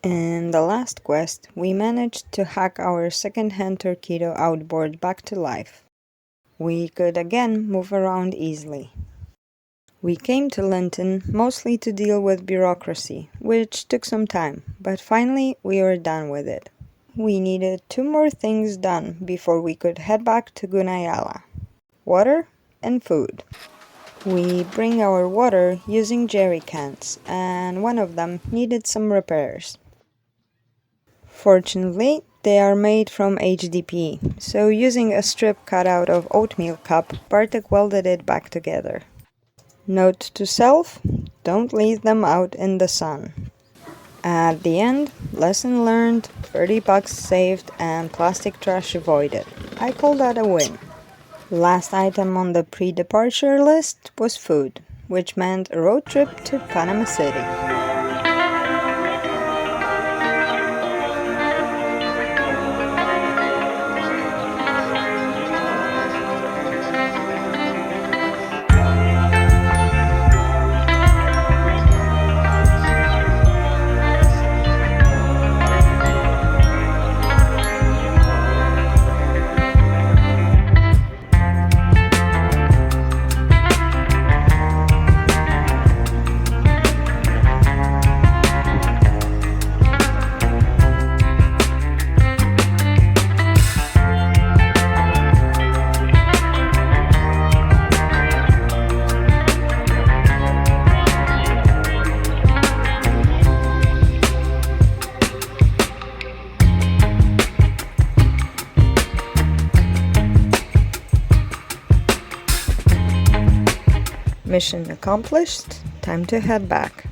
In the last quest, we managed to hack our second-hand Torpedo outboard back to life. We could again move around easily. We came to Linton mostly to deal with bureaucracy, which took some time, but finally we were done with it. We needed 2 more things done before we could head back to Gunayala: water and food. We bring our water using jerry cans, and one of them needed some repairs. Fortunately, they are made from HDPE, so using a strip cut out of oatmeal cup, Bartek welded it back together. Note to self: don't leave them out in the sun. At the end, lesson learned, 30 bucks saved, and plastic trash avoided. I call that a win. Last item on the pre-departure list was food, which meant a road trip to Panama City. Mission accomplished, time to head back.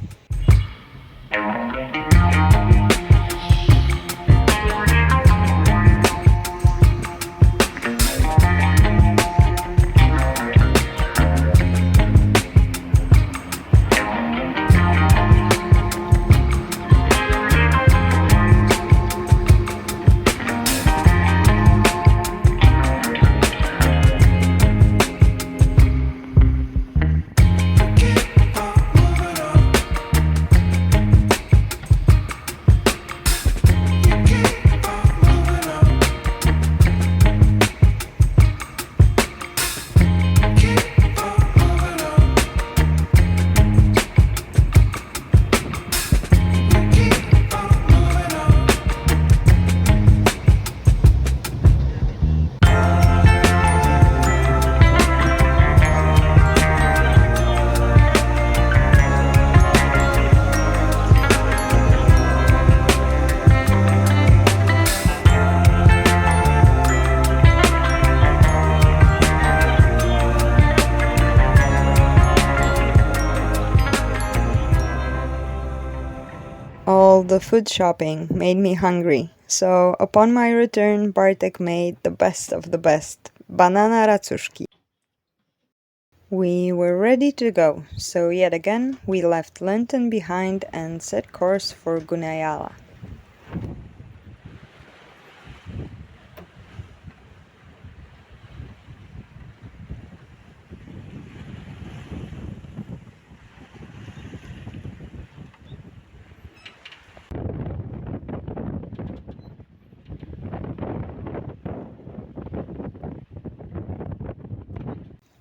All the food shopping made me hungry, so upon my return, Bartek made the best of the best, banana racuszki. We were ready to go, so yet again we left Linton behind and set course for Gunayala.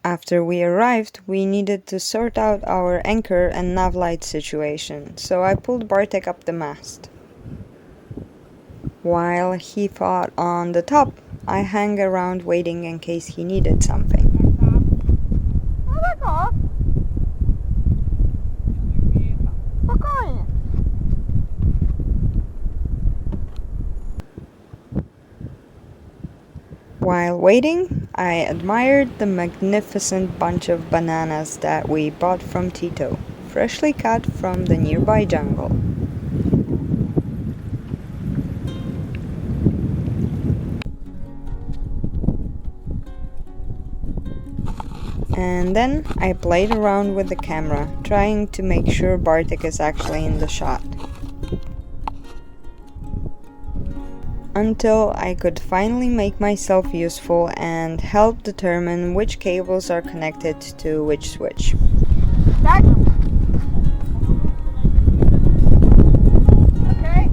After we arrived, we needed to sort out our anchor and nav light situation, so I pulled Bartek up the mast. While he fought on the top, I hung around waiting in case he needed something. While waiting, I admired the magnificent bunch of bananas that we bought from Tito, freshly cut from the nearby jungle. And then I played around with the camera, trying to make sure Bartek is actually in the shot. Until I could finally make myself useful and help determine which cables are connected to which switch. Okay.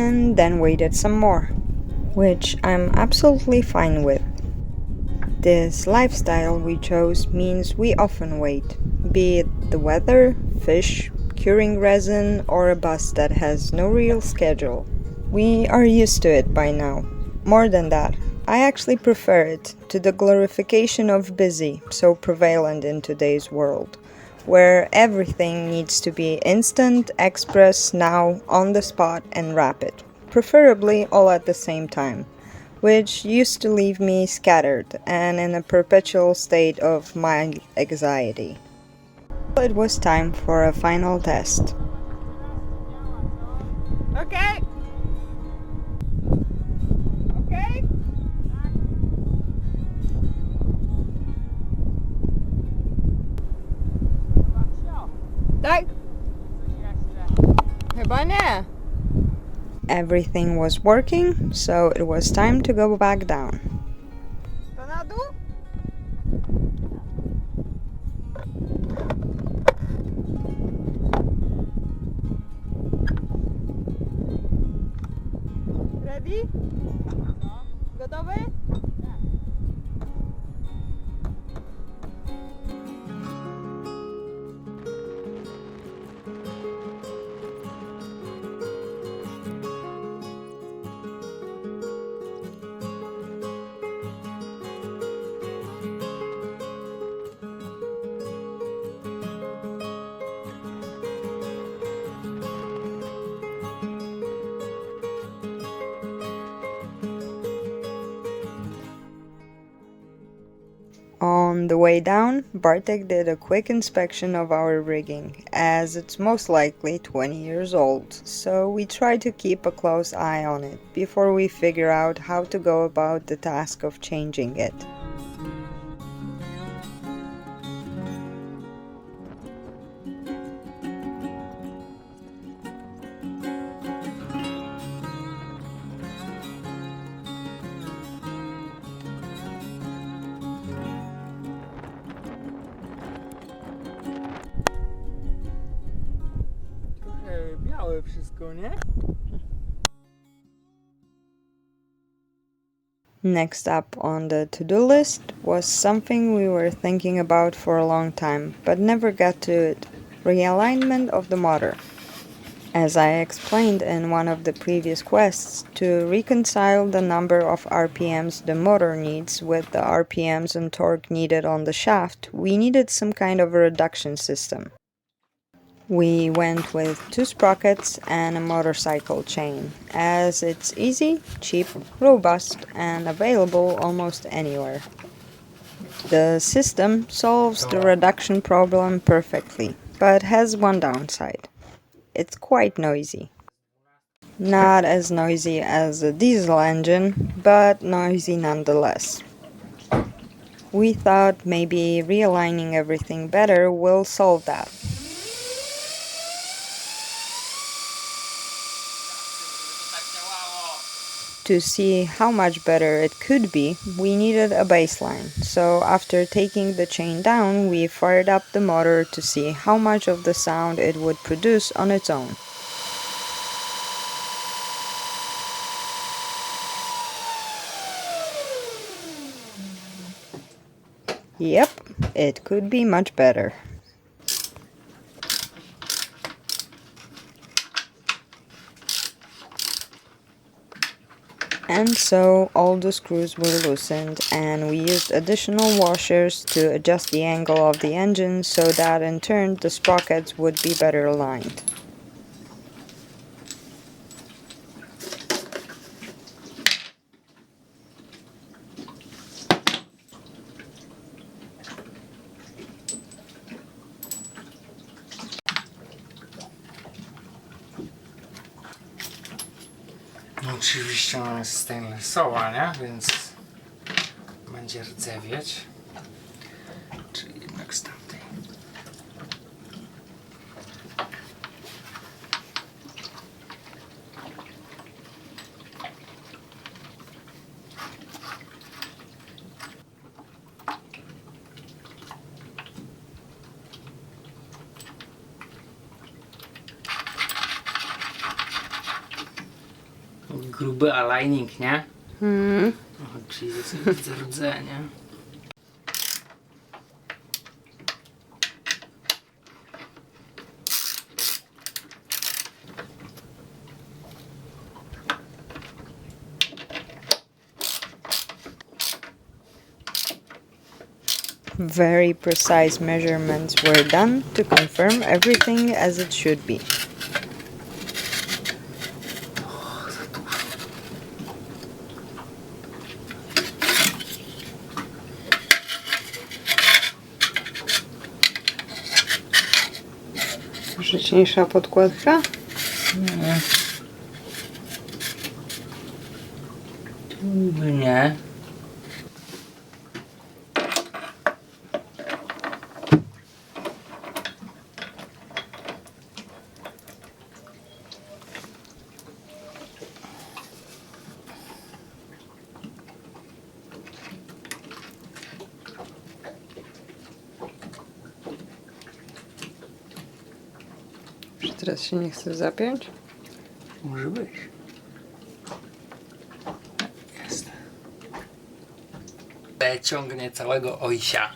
and then waited some more, which I'm absolutely fine with. This lifestyle we chose means we often wait, be it the weather, fish, curing resin, or a bus that has no real schedule. We are used to it by now. More than that, I actually prefer it to the glorification of busy so prevalent in today's world, where everything needs to be instant, express, now, on the spot, and rapid, preferably all at the same time, which used to leave me scattered and in a perpetual state of mild anxiety. It was time for a final test. Okay. Okay. Tak? Chyba nie. Everything was working, so it was time to go back down. To na dół? Ready? Gotowy? On the way down, Bartek did a quick inspection of our rigging, as it's most likely 20 years old, so we try to keep a close eye on it before we figure out how to go about the task of changing it. Trochę białe wszystko, nie? Next up on the to-do list was something we were thinking about for a long time, but never got to it: realignment of the motor. As I explained in one of the previous quests, to reconcile the number of RPMs the motor needs with the RPMs and torque needed on the shaft, we needed some kind of a reduction system. We went with 2 sprockets and a motorcycle chain, as it's easy, cheap, robust, and available almost anywhere. The system solves the reduction problem perfectly, but has one downside: it's quite noisy. Not as noisy as a diesel engine, but noisy nonetheless. We thought maybe realigning everything better will solve that. To see how much better it could be, we needed a baseline, so after taking the chain down, we fired up the motor to see how much of the sound it would produce on its own. Yep, it could be much better. And so all the screws were loosened, and we used additional washers to adjust the angle of the engine so that in turn the sprockets would be better aligned. No oczywiście ona jest stainlessowa, nie? Więc będzie rdzewieć. Czyli jednak z tamtej. Gruby aligning, nie? Hmm. O Jesus, widzę rdzenie. Very precise measurements were done to confirm everything as it should be. Grzeczniejsza podkładka? Nie. Niby nie. Czy teraz się nie chce zapiąć? Może być. Jest. Ciągnie całego Oiysia.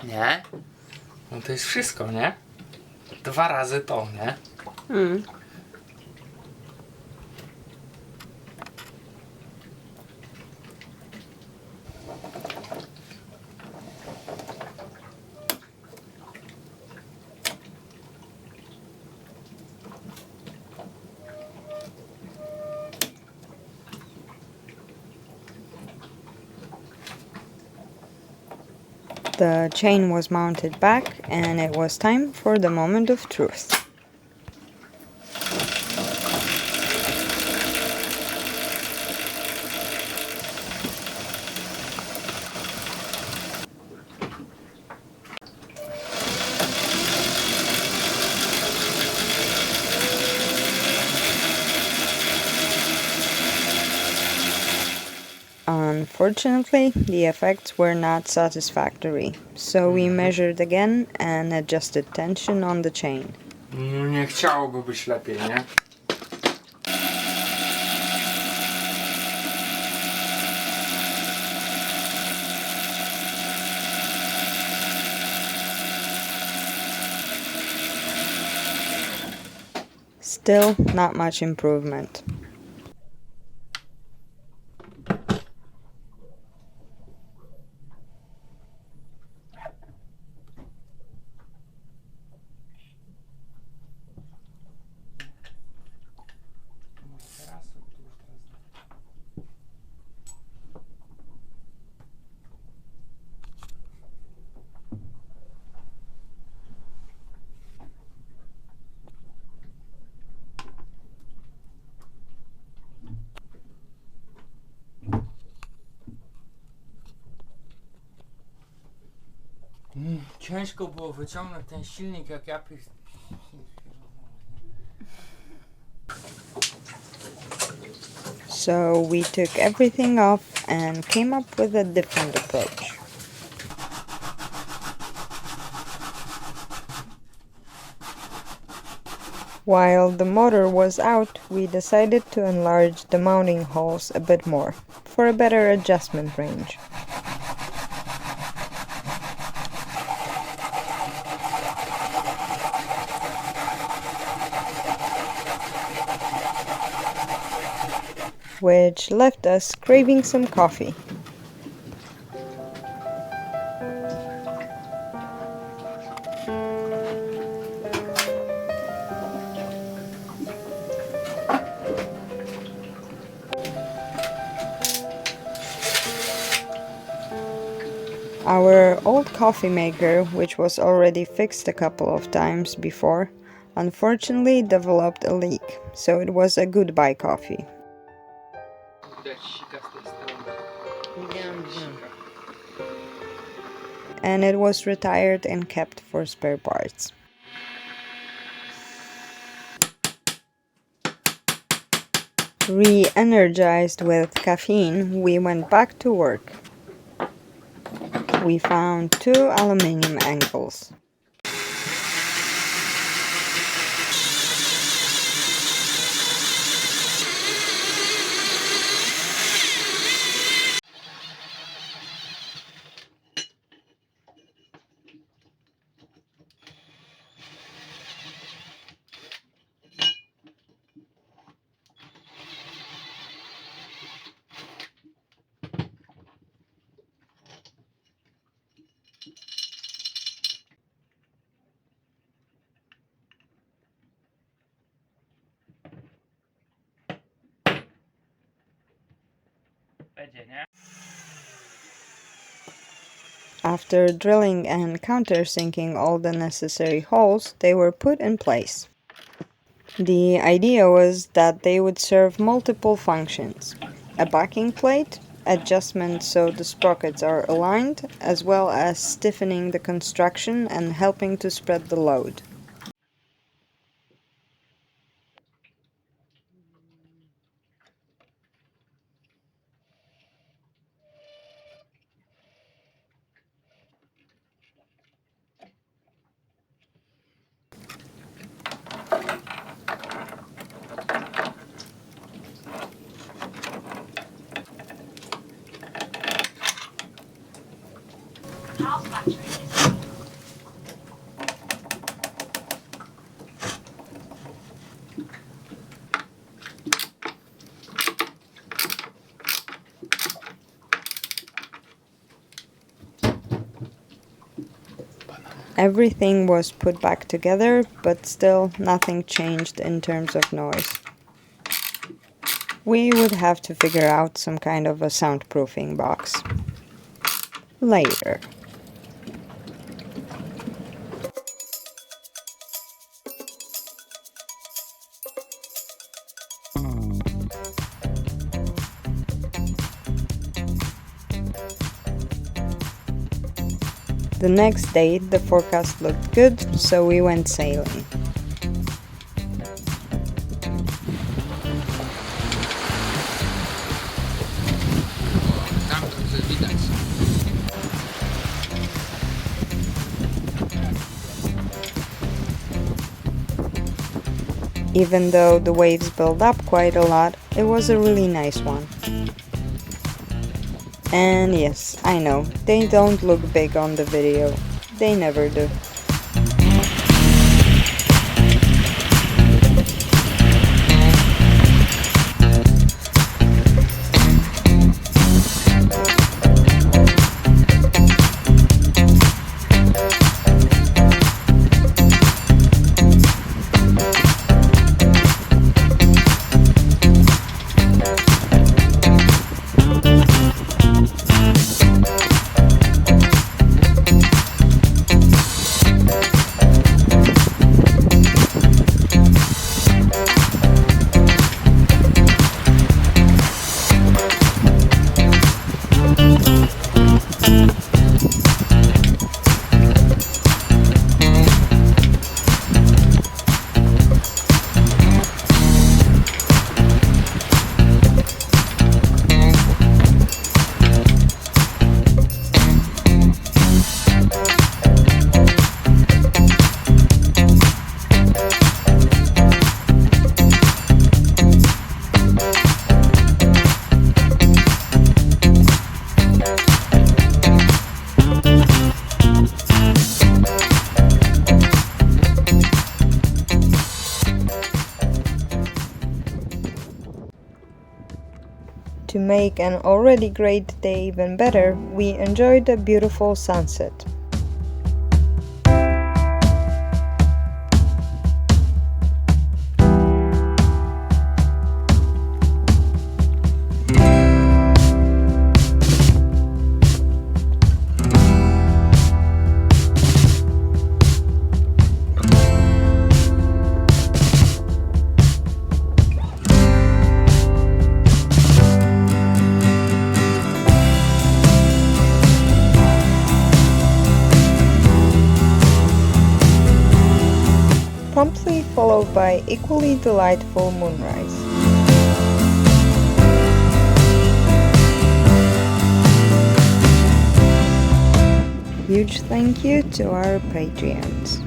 Nie? No to jest wszystko, nie? 2 razy to, nie? Hmm. The chain was mounted back and it was time for the moment of truth. Unfortunately, the effects were not satisfactory, so we measured again and adjusted tension on the chain. No nie chciałoby być lepiej, nie? Still, not much improvement. Ciężko było wyciągnąć ten silnik, jak ja So we took everything off and came up with a different approach. While the motor was out, we decided to enlarge the mounting holes a bit more for a better adjustment range. Which left us craving some coffee. Our old coffee maker, which was already fixed a couple of times before, unfortunately developed a leak, so it was a goodbye coffee. And it was retired and kept for spare parts. Re-energized with caffeine, we went back to work. We found 2 aluminium angles. Będzie, nie? After drilling and countersinking all the necessary holes, they were put in place. The idea was that they would serve multiple functions: a backing plate, adjustment so the sprockets are aligned, as well as stiffening the construction and helping to spread the load. Everything was put back together, but still nothing changed in terms of noise. We would have to figure out some kind of a soundproofing box. Later. The next day, the forecast looked good, so we went sailing. Tam dobrze widać. Even though the waves built up quite a lot, it was a really nice one. And yes, I know, they don't look big on the video. They never do. To make an already great day even better, we enjoyed a beautiful sunset. Promptly followed by equally delightful moonrise. Huge thank you to our Patreons.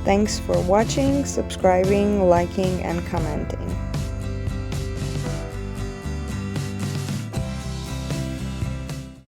Thanks for watching, subscribing, liking and commenting.